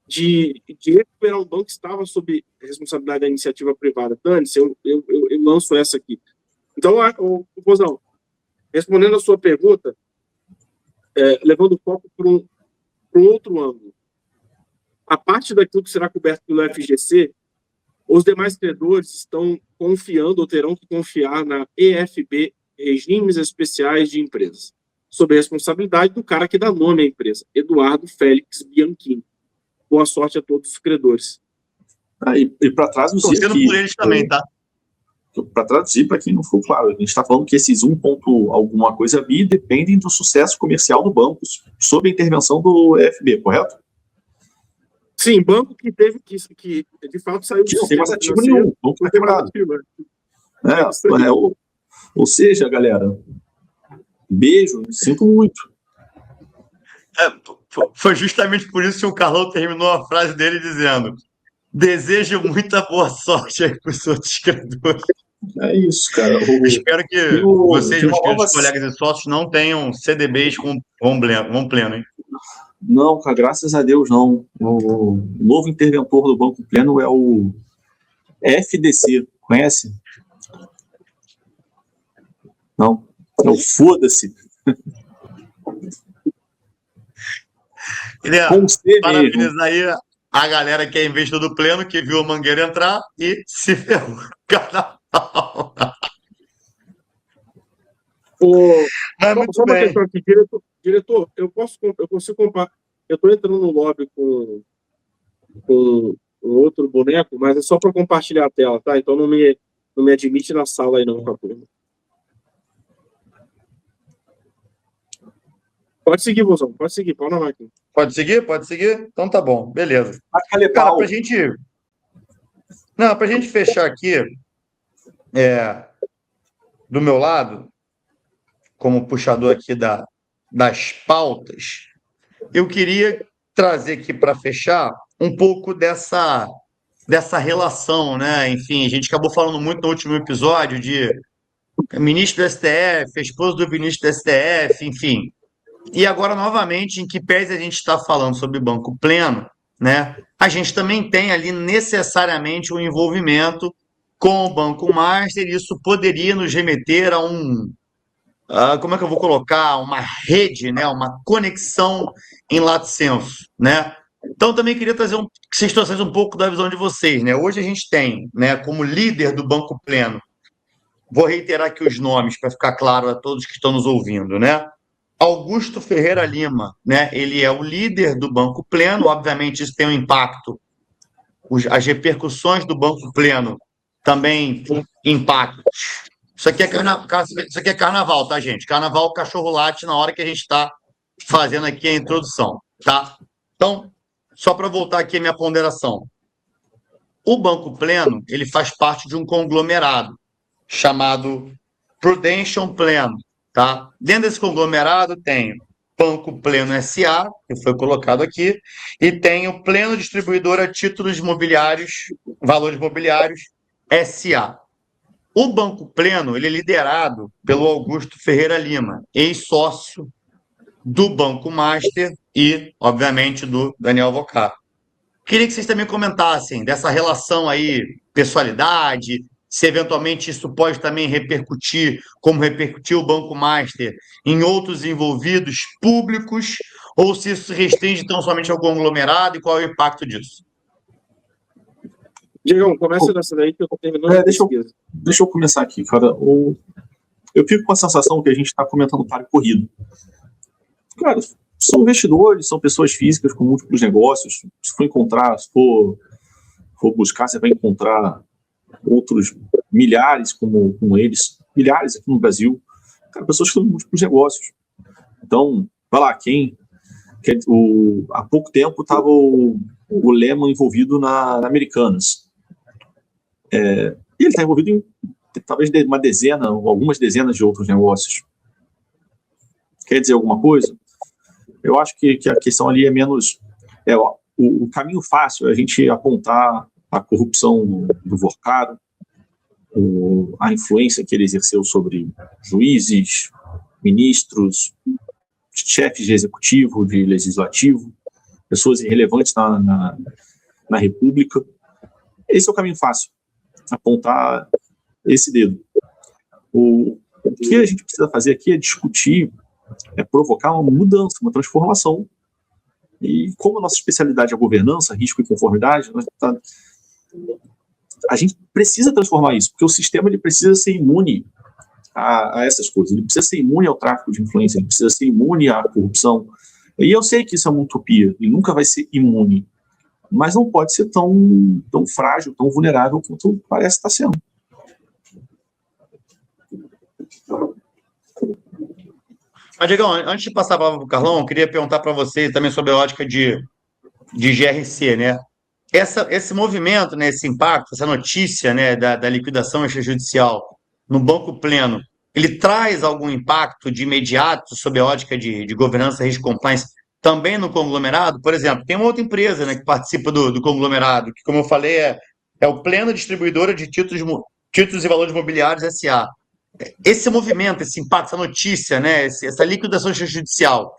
de recuperar um banco que estava sob responsabilidade da iniciativa privada. Dane-se, eu lanço essa aqui. Então, Bozão, respondendo a sua pergunta, levando o foco para um outro ângulo. A parte daquilo que será coberto pelo FGC, os demais credores estão confiando ou terão que confiar na EFB, Regimes Especiais de Empresas, sob a responsabilidade do cara que dá nome à empresa, Eduardo Félix Bianchini. Boa sorte a todos os credores. E para traduzir torcendo aqui, por eles também, tá? Para traduzir, para quem não ficou claro, a gente está falando que esses 1 ponto alguma coisa bi dependem do sucesso comercial do banco, sob a intervenção do EFB, correto? Sim, banco que teve que de fato saiu Que não tem mais ativo nenhum, o banco está quebrado. Ou seja, galera, beijo, sinto muito. Foi justamente por isso que o Carlão terminou a frase dele dizendo: desejo muita boa sorte aí para os outros credores. É isso, cara. Espero que vocês, meus queridos colegas e sócios, não tenham CDBs com pleno, hein? Não, cara, graças a Deus não. O novo interventor do Banco Pleno é o FDC, conhece? Não, é o foda-se. Queria parabenizar aí a galera que é investidor do Pleno, que viu a Mangueira entrar e se ferrou. Carnaval. Só uma questão aqui, diretor, eu consigo comparar. Eu estou entrando no lobby com outro boneco, mas é só para compartilhar a tela, tá? Então não me admite na sala aí não, com a turma. Pode seguir, Bozão, pode seguir, pau na máquina. Pode seguir? Pode seguir? Então tá bom, beleza. Cara, pra gente fechar aqui, do meu lado, como puxador aqui das pautas, eu queria trazer aqui para fechar um pouco dessa relação, né? Enfim, a gente acabou falando muito no último episódio de ministro do STF, a esposa do ministro do STF, enfim. E agora, novamente, em que pese a gente está falando sobre Banco Pleno, né? A gente também tem ali necessariamente um envolvimento com o Banco Master, e isso poderia nos remeter a como é que eu vou colocar? Uma rede, né? Uma conexão em lato sensu, né? Então, também queria trazer que vocês trouxessem um pouco da visão de vocês, né? Hoje a gente tem, né, como líder do Banco Pleno, vou reiterar aqui os nomes para ficar claro a todos que estão nos ouvindo, né? Augusto Ferreira Lima, né? Ele é o líder do Banco Pleno, obviamente isso tem um impacto, as repercussões do Banco Pleno também impactam. Isso aqui é carnaval, tá, gente? Carnaval, o cachorro late na hora que a gente está fazendo aqui a introdução, tá? Então, só para voltar aqui a minha ponderação. O Banco Pleno, ele faz parte de um conglomerado chamado Prudential Pleno, tá? Dentro desse conglomerado tem Banco Pleno S.A., que foi colocado aqui, e tem o Pleno Distribuidora Títulos Imobiliários, Valores Imobiliários S.A. O Banco Pleno, ele é liderado pelo Augusto Ferreira Lima, ex-sócio do Banco Master e, obviamente, do Daniel Vocar. Queria que vocês também comentassem dessa relação aí, pessoalidade, se eventualmente isso pode também repercutir, como repercutiu o Banco Master, em outros envolvidos públicos, ou se isso restringe tão somente ao conglomerado e qual é o impacto disso? Diegão, começa dessa daí que eu estou terminando a pesquisa. Deixa eu começar aqui, cara. Eu fico com a sensação que a gente está comentando para corrido. Cara, são investidores, são pessoas físicas com múltiplos negócios. Se for buscar, você vai encontrar outros milhares como eles, milhares aqui no Brasil. Cara, pessoas que têm múltiplos negócios. Então, vai lá, há pouco tempo estava o Lehman envolvido na Americanas. E ele está envolvido em talvez uma dezena ou algumas dezenas de outros negócios. Quer dizer alguma coisa? Eu acho que a questão ali é menos... o caminho fácil é a gente apontar a corrupção do Vorcaro, a influência que ele exerceu sobre juízes, ministros, chefes de executivo, de legislativo. pessoas irrelevantes na República. Esse é o caminho fácil, apontar esse dedo. O que a gente precisa fazer aqui é discutir, é provocar uma mudança, uma transformação. E como a nossa especialidade é a governança, risco e conformidade, a gente precisa transformar isso, porque o sistema ele precisa ser imune a essas coisas, ele precisa ser imune ao tráfico de influência, ele precisa ser imune à corrupção. E eu sei que isso é uma utopia, ele nunca vai ser imune, mas não pode ser tão frágil, tão vulnerável quanto parece estar sendo. Diegão, antes de passar a palavra para o Carlão, eu queria perguntar para você também sobre a ótica de GRC, né? Esse movimento, né, esse impacto, essa notícia, né, da liquidação extrajudicial no Banco Pleno, ele traz algum impacto de imediato sobre a ótica de governança, risco e compliance também no conglomerado? Por exemplo, tem uma outra empresa, né, que participa do conglomerado, que, como eu falei, é o Pleno Distribuidora de Títulos e Valores Imobiliários S.A. Esse movimento, esse impacto, essa notícia, né, essa liquidação extrajudicial,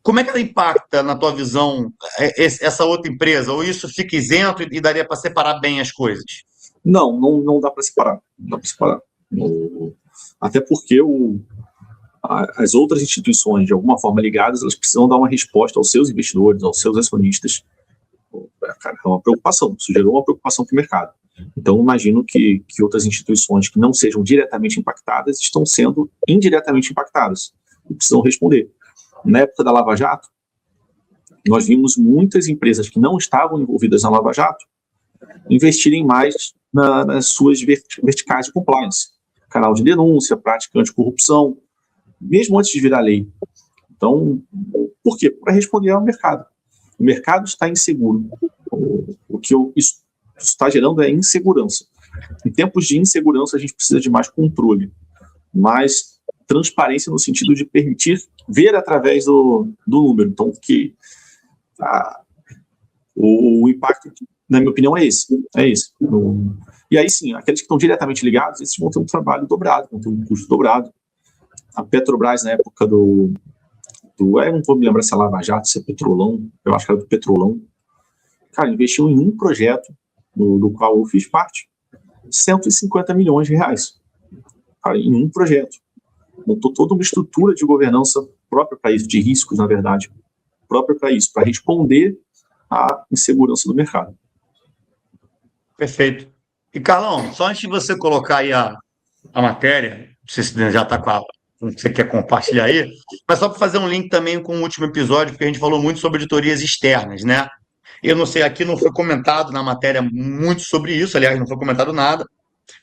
como é que ela impacta, na tua visão, essa outra empresa? Ou isso fica isento e daria para separar bem as coisas? Não dá para separar. Não dá para separar. Até porque as outras instituições, de alguma forma ligadas, elas precisam dar uma resposta aos seus investidores, aos seus acionistas. É uma preocupação, isso gerou uma preocupação para o mercado. Então, imagino que outras instituições que não sejam diretamente impactadas estão sendo indiretamente impactadas e precisam responder. Na época da Lava Jato, nós vimos muitas empresas que não estavam envolvidas na Lava Jato investirem mais nas suas verticais de compliance, canal de denúncia, prática anticorrupção, mesmo antes de virar lei. Então, por quê? Para responder ao mercado. O mercado está inseguro. O que isso está gerando é insegurança. Em tempos de insegurança, a gente precisa de mais controle, mais transparência no sentido de permitir ver através do número. Então, o impacto, na minha opinião, é esse. E aí, sim, aqueles que estão diretamente ligados, esses vão ter um trabalho dobrado, vão ter um custo dobrado. A Petrobras, na época eu não vou me lembrar se é Lava Jato, se é Petrolão, eu acho que era do Petrolão. Cara, investiu em um projeto, do qual eu fiz parte, 150 milhões de reais. Cara, em um projeto. Montou toda uma estrutura de governança própria para isso, de riscos, na verdade, própria para isso, para responder à insegurança do mercado. Perfeito. E, Carlão, só antes de você colocar aí a matéria, não sei se já está com a você quer compartilhar aí, mas só para fazer um link também com o último episódio, porque a gente falou muito sobre auditorias externas, né? Eu não sei, aqui não foi comentado na matéria muito sobre isso, aliás, não foi comentado nada,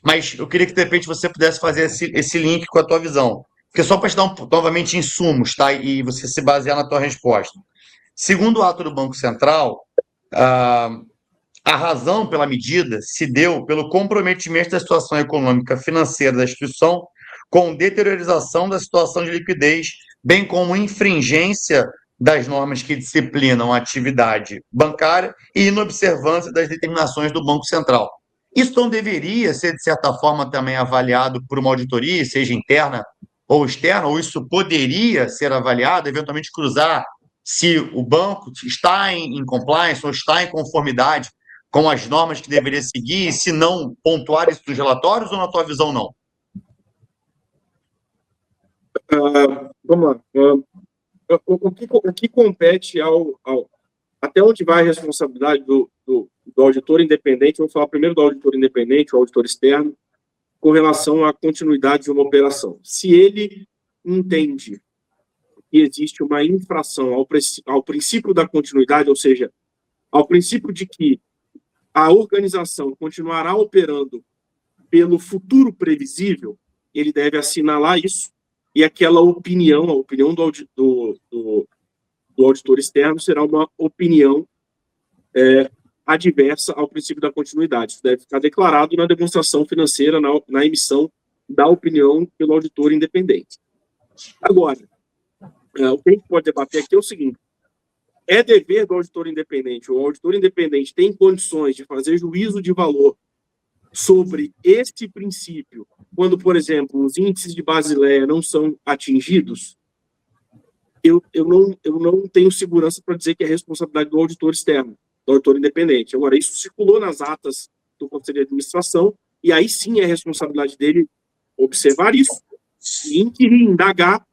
mas eu queria que, de repente, você pudesse fazer esse link com a tua visão. Porque só para te dar novamente insumos, tá? E você se basear na tua resposta. Segundo o ato do Banco Central, a razão pela medida se deu pelo comprometimento da situação econômica financeira da instituição com deteriorização da situação de liquidez, bem como infringência das normas que disciplinam a atividade bancária e inobservância das determinações do Banco Central. Isso não deveria ser, de certa forma, também avaliado por uma auditoria, seja interna ou externa, ou isso poderia ser avaliado, eventualmente cruzar se o banco está em compliance ou está em conformidade com as normas que deveria seguir, e se não pontuar isso nos relatórios, ou na tua visão não? Vamos lá. O que compete até onde vai a responsabilidade do auditor independente? Vou falar primeiro do auditor independente, o auditor externo, com relação à continuidade de uma operação. Se ele entende que existe uma infração ao princípio da continuidade, ou seja, ao princípio de que a organização continuará operando pelo futuro previsível, ele deve assinalar isso, e aquela opinião, a opinião do auditor externo será uma opinião adversa ao princípio da continuidade. Isso deve ficar declarado na demonstração financeira, na emissão da opinião pelo auditor independente. Agora, o que a gente pode debater aqui é o seguinte: é dever do auditor independente, o auditor independente tem condições de fazer juízo de valor sobre este princípio, quando, por exemplo, os índices de Basileia não são atingidos? eu não tenho segurança para dizer que é responsabilidade do auditor externo, do auditor independente. Agora, isso circulou nas atas do Conselho de Administração, e aí sim é responsabilidade dele observar isso e inquirir, indagar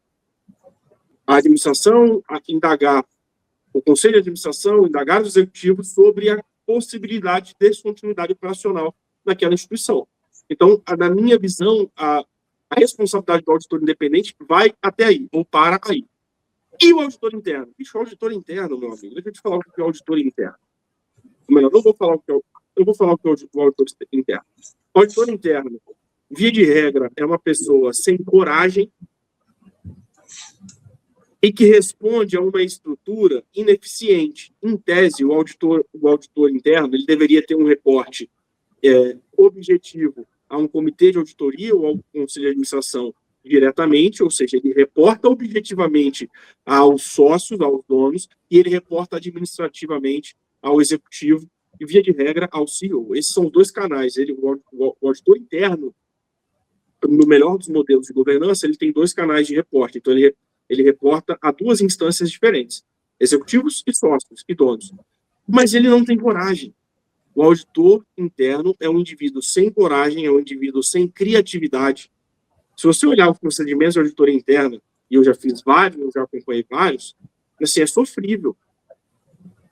a administração, indagar o Conselho de Administração, indagar os executivos sobre a possibilidade de descontinuidade operacional daquela instituição. Então, na minha visão, a responsabilidade do auditor independente vai até aí, ou para aí. E o auditor interno? Bicho, o auditor interno, meu amigo, deixa eu te falar o que é o auditor interno. Ou melhor, não vou falar o que é eu vou falar o que é o auditor interno. O auditor interno, via de regra, é uma pessoa sem coragem e que responde a uma estrutura ineficiente. Em tese, o auditor interno ele deveria ter um reporte objetivo a um comitê de auditoria ou ao conselho de administração diretamente, ou seja, ele reporta objetivamente aos sócios, aos donos, e ele reporta administrativamente ao executivo e, via de regra, ao CEO. Esses são os dois canais. O auditor interno, no melhor dos modelos de governança, ele tem dois canais de reporte. Então, ele reporta a duas instâncias diferentes, executivos e sócios e donos. Mas ele não tem coragem. O auditor interno é um indivíduo sem coragem, é um indivíduo sem criatividade. Se você olhar os procedimentos de auditoria interna, e eu já fiz vários, eu já acompanhei vários, assim, é sofrível.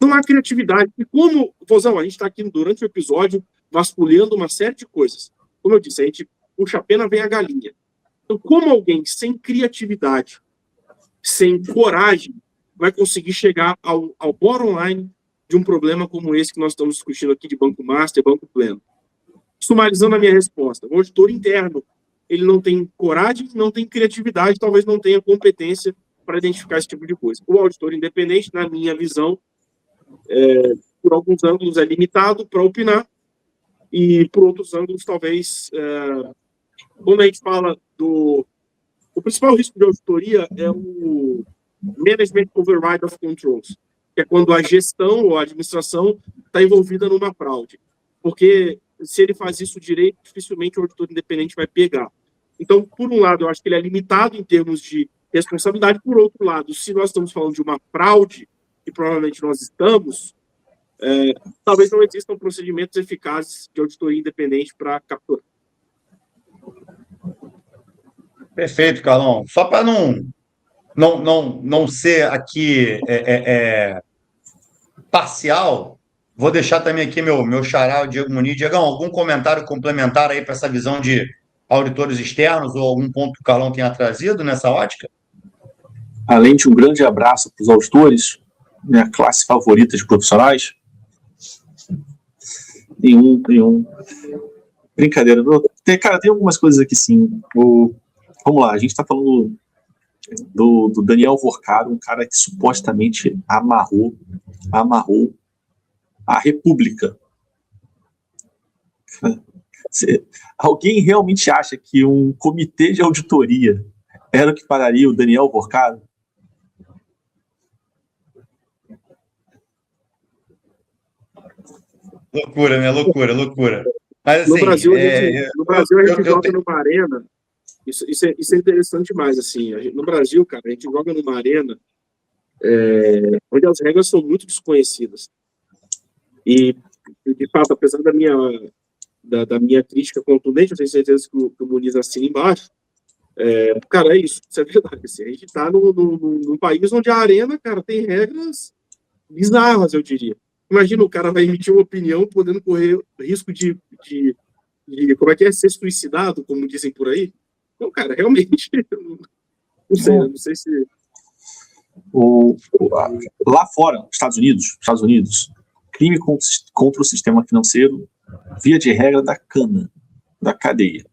Não há criatividade. E como, Vozão, a gente está aqui durante o episódio vasculhando uma série de coisas. Como eu disse, a gente puxa a pena, vem a galinha. Então, como alguém sem criatividade, sem coragem, vai conseguir chegar ao bottom line de um problema como esse que nós estamos discutindo aqui de Banco Master, Banco Pleno? Sumarizando a minha resposta, o auditor interno, ele não tem coragem, não tem criatividade, talvez não tenha competência para identificar esse tipo de coisa. O auditor independente, na minha visão, por alguns ângulos é limitado para opinar, e por outros ângulos, talvez, quando a gente fala do... O principal risco de auditoria é o Management Override of Controls, que é quando a gestão ou a administração está envolvida numa fraude. Porque se ele faz isso direito, dificilmente o auditor independente vai pegar. Então, por um lado, eu acho que ele é limitado em termos de responsabilidade. Por outro lado, se nós estamos falando de uma fraude, que provavelmente nós estamos, talvez não existam procedimentos eficazes de auditoria independente para capturar. Perfeito, Carlão. Só para não ser aqui parcial, vou deixar também aqui meu xará, o Diego Muniz. Diegão, algum comentário complementar aí para essa visão de auditores externos ou algum ponto que o Carlão tenha trazido nessa ótica? Além de um grande abraço para os auditores, minha classe favorita de profissionais, nenhum. Brincadeira. Tem algumas coisas aqui sim. Vamos lá, a gente está falando do Daniel Vorcaro, um cara que supostamente amarrou a República. Alguém realmente acha que um comitê de auditoria era o que pararia o Daniel Vorcaro? Loucura, né? Loucura. Mas, assim, No Brasil, a gente joga numa arena. Isso é interessante demais, assim. No Brasil, cara, a gente joga numa arena onde as regras são muito desconhecidas. E, de fato, apesar da minha crítica contundente, eu tenho certeza que o Muniz assina embaixo, cara, isso é verdade. Assim, a gente está num país onde a arena, cara, tem regras bizarras, eu diria. Imagina, o cara vai emitir uma opinião podendo correr risco de como é que é, ser suicidado, como dizem por aí. Então, cara, realmente, não sei se... Lá fora, Estados Unidos, crime contra o sistema financeiro, via de regra da cana, da cadeia.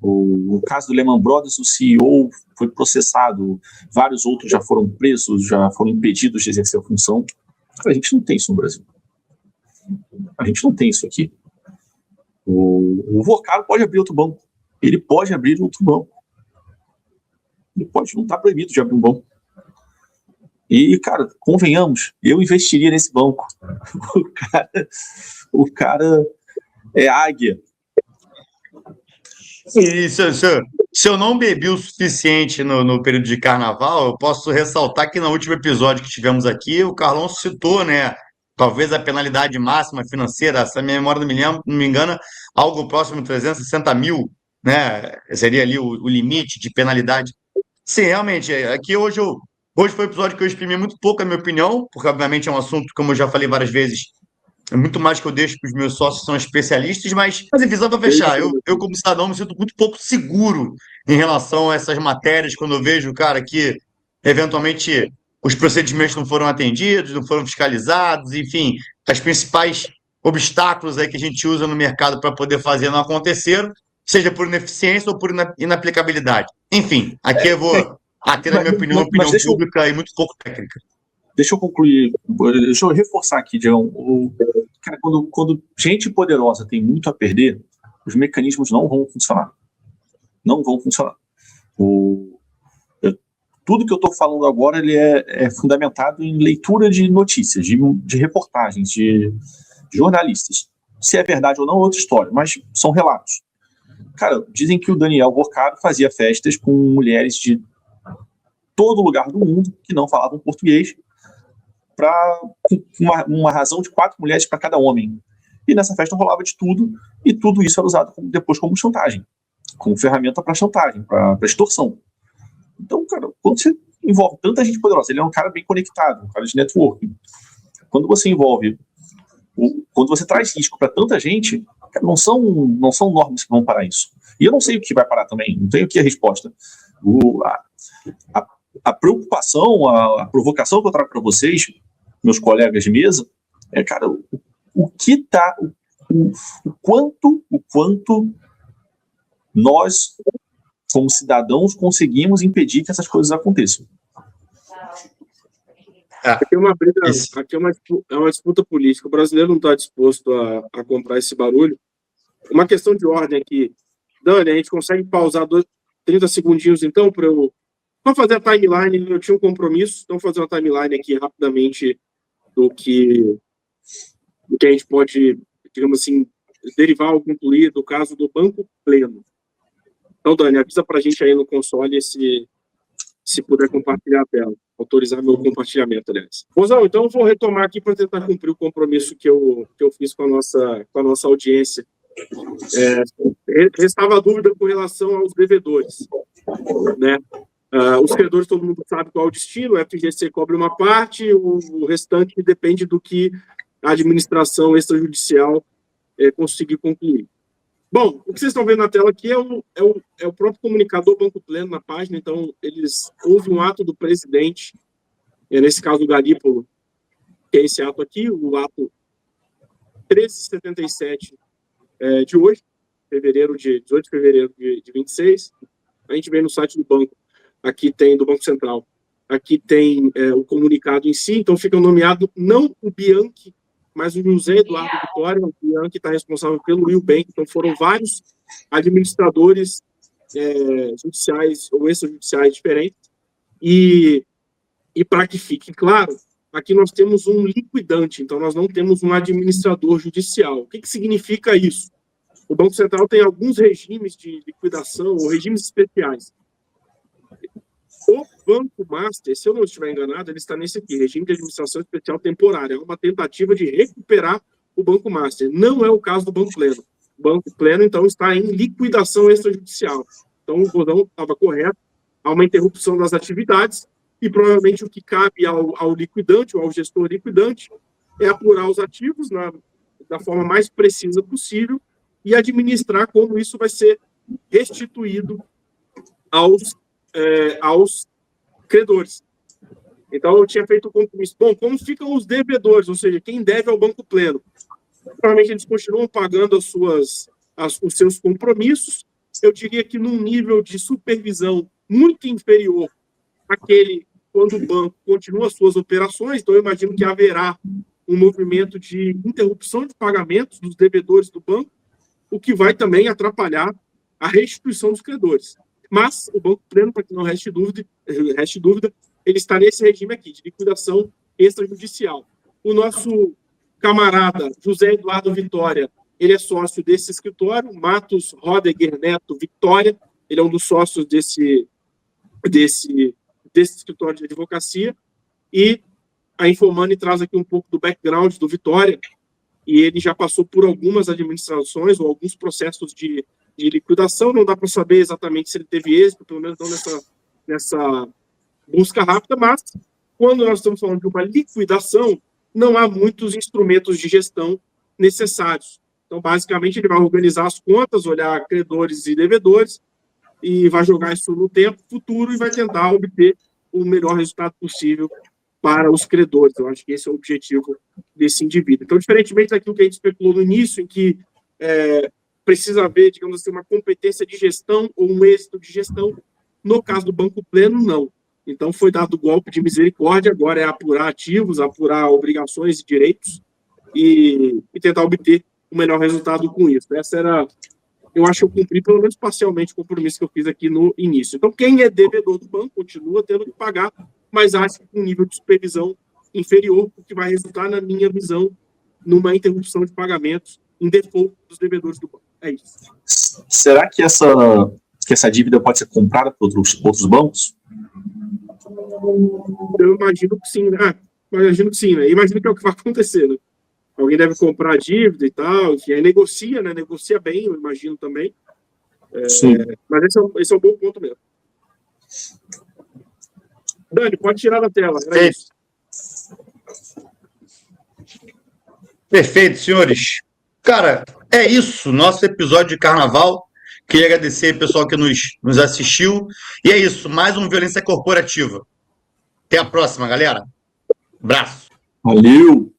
No caso do Lehman Brothers, o CEO foi processado, vários outros já foram presos, já foram impedidos de exercer a função. A gente não tem isso no Brasil. A gente não tem isso aqui. O Vorcaro pode abrir outro banco. Ele pode abrir outro banco. Ele pode, não está proibido de abrir um banco. E, cara, convenhamos, eu investiria nesse banco. O cara é águia. E se se eu não bebi o suficiente no período de carnaval, eu posso ressaltar que no último episódio que tivemos aqui, o Carlão citou, né? Talvez a penalidade máxima financeira, se a minha memória não me engana, algo próximo de 360 mil, né? Seria ali o limite de penalidade. Sim, realmente, aqui hoje foi um episódio que eu exprimi muito pouco a minha opinião, porque obviamente é um assunto, como eu já falei várias vezes, é muito mais que eu deixo para os meus sócios, que são especialistas, mas enfim, só para fechar, eu, como cidadão, me sinto muito pouco seguro em relação a essas matérias, quando eu vejo, cara, que eventualmente os procedimentos não foram atendidos, não foram fiscalizados, enfim, os principais obstáculos aí que a gente usa no mercado para poder fazer não aconteceram, seja por ineficiência ou por inaplicabilidade. Enfim, aqui eu vou ter, na minha opinião, opinião pública e muito pouco técnica. Deixa eu concluir, deixa eu reforçar aqui, Diego. Cara, quando gente poderosa tem muito a perder, os mecanismos não vão funcionar. Não vão funcionar. Tudo que eu estou falando agora ele é fundamentado em leitura de notícias, de reportagens, de jornalistas. Se é verdade ou não é outra história, mas são relatos. Cara, dizem que o Daniel Borcaro fazia festas com mulheres de todo lugar do mundo que não falavam português, para uma razão de 4 mulheres para cada homem. E nessa festa rolava de tudo, e tudo isso era usado depois como chantagem, como ferramenta para chantagem, para extorsão. Então, cara, quando você envolve tanta gente poderosa, ele é um cara bem conectado, um cara de networking. Quando você envolve, quando você traz risco para tanta gente, cara, não são normas que vão parar isso. E eu não sei o que vai parar também, não tenho aqui a resposta. A preocupação, a provocação que eu trago para vocês, meus colegas de mesa, cara, o quanto nós, como cidadãos, conseguimos impedir que essas coisas aconteçam. Aqui é uma briga, aqui é uma disputa política. O brasileiro não está disposto a comprar esse barulho. Uma questão de ordem aqui. Dani, a gente consegue pausar 30 segundinhos, então, para eu... Vamos fazer a timeline, eu tinha um compromisso, então fazer uma timeline aqui rapidamente do que a gente pode, digamos assim, derivar ou concluir do caso do Banco Pleno. Então, Dani, avisa para a gente aí no console se puder compartilhar a tela, autorizar meu compartilhamento, aliás. Mozão, então eu vou retomar aqui para tentar cumprir o compromisso que eu fiz com a nossa audiência. Restava a dúvida com relação aos devedores, né? Os credores, todo mundo sabe qual é o destino, o FGC cobre uma parte, o restante depende do que a administração extrajudicial conseguir concluir. Bom, o que vocês estão vendo na tela aqui é o próprio comunicado do Banco Pleno na página, então houve um ato do presidente, nesse caso o Galípolo, que é esse ato aqui, o ato 1377 de hoje, 18 de fevereiro de 26, a gente vem no site do banco. Aqui tem do Banco Central, aqui tem o comunicado em si, então fica nomeado não o Bianchi, mas o José Eduardo Vitória. O Bianchi está responsável pelo Will Bank, então foram vários administradores judiciais ou extrajudiciais diferentes, e para que fique claro, aqui nós temos um liquidante, então nós não temos um administrador judicial. O que significa isso? O Banco Central tem alguns regimes de liquidação ou regimes especiais. O Banco Master, se eu não estiver enganado, ele está nesse aqui, regime de administração especial temporária. É uma tentativa de recuperar o Banco Master. Não é o caso do Banco Pleno. O Banco Pleno, então, está em liquidação extrajudicial. Então, o Godão estava correto. Há uma interrupção das atividades e, provavelmente, o que cabe ao liquidante ou ao gestor liquidante é apurar os ativos da forma mais precisa possível e administrar como isso vai ser restituído aos credores. Então, eu tinha feito o compromisso. Bom, como ficam os devedores, ou seja, quem deve ao Banco Pleno? Provavelmente eles continuam pagando os seus compromissos, eu diria que num nível de supervisão muito inferior àquele quando o banco continua suas operações, então eu imagino que haverá um movimento de interrupção de pagamentos dos devedores do banco, o que vai também atrapalhar a restituição dos credores. Mas o Banco Pleno, para que não reste dúvida, ele está nesse regime aqui, de liquidação extrajudicial. O nosso camarada José Eduardo Vitória, ele é sócio desse escritório, Matos Rodeguer Neto Vitória, ele é um dos sócios desse escritório de advocacia, e a Infomoney traz aqui um pouco do background do Vitória, e ele já passou por algumas administrações ou alguns processos de liquidação. Não dá para saber exatamente se ele teve êxito, pelo menos não nessa busca rápida, mas quando nós estamos falando de uma liquidação, não há muitos instrumentos de gestão necessários. Então, basicamente, ele vai organizar as contas, olhar credores e devedores, e vai jogar isso no tempo futuro e vai tentar obter o melhor resultado possível para os credores. Eu acho que esse é o objetivo desse indivíduo. Então, diferentemente daquilo que a gente especulou no início, em que precisa haver, digamos assim, uma competência de gestão ou um êxito de gestão, no caso do Banco Pleno, não. Então, foi dado o golpe de misericórdia, agora é apurar ativos, apurar obrigações e direitos e tentar obter o melhor resultado com isso. Essa era, eu acho que eu cumpri, pelo menos parcialmente, o compromisso que eu fiz aqui no início. Então, quem é devedor do banco continua tendo que pagar, mas acho que com um nível de supervisão inferior, o que vai resultar, na minha visão, numa interrupção de pagamentos em default dos devedores do banco. É isso. Será que essa dívida pode ser comprada por outros bancos? Eu imagino que sim, né? Imagino que sim, né? Imagino que é o que vai acontecer, né? Alguém deve comprar a dívida e tal, enfim, aí negocia, né? Negocia bem, eu imagino também. Sim. Mas esse é um bom ponto mesmo. Dani, pode tirar da tela. Era isso. Perfeito, senhores. Cara, é isso, nosso episódio de carnaval. Queria agradecer ao pessoal que nos assistiu. E é isso, mais um Violência Corporativa. Até a próxima, galera. Abraço. Valeu!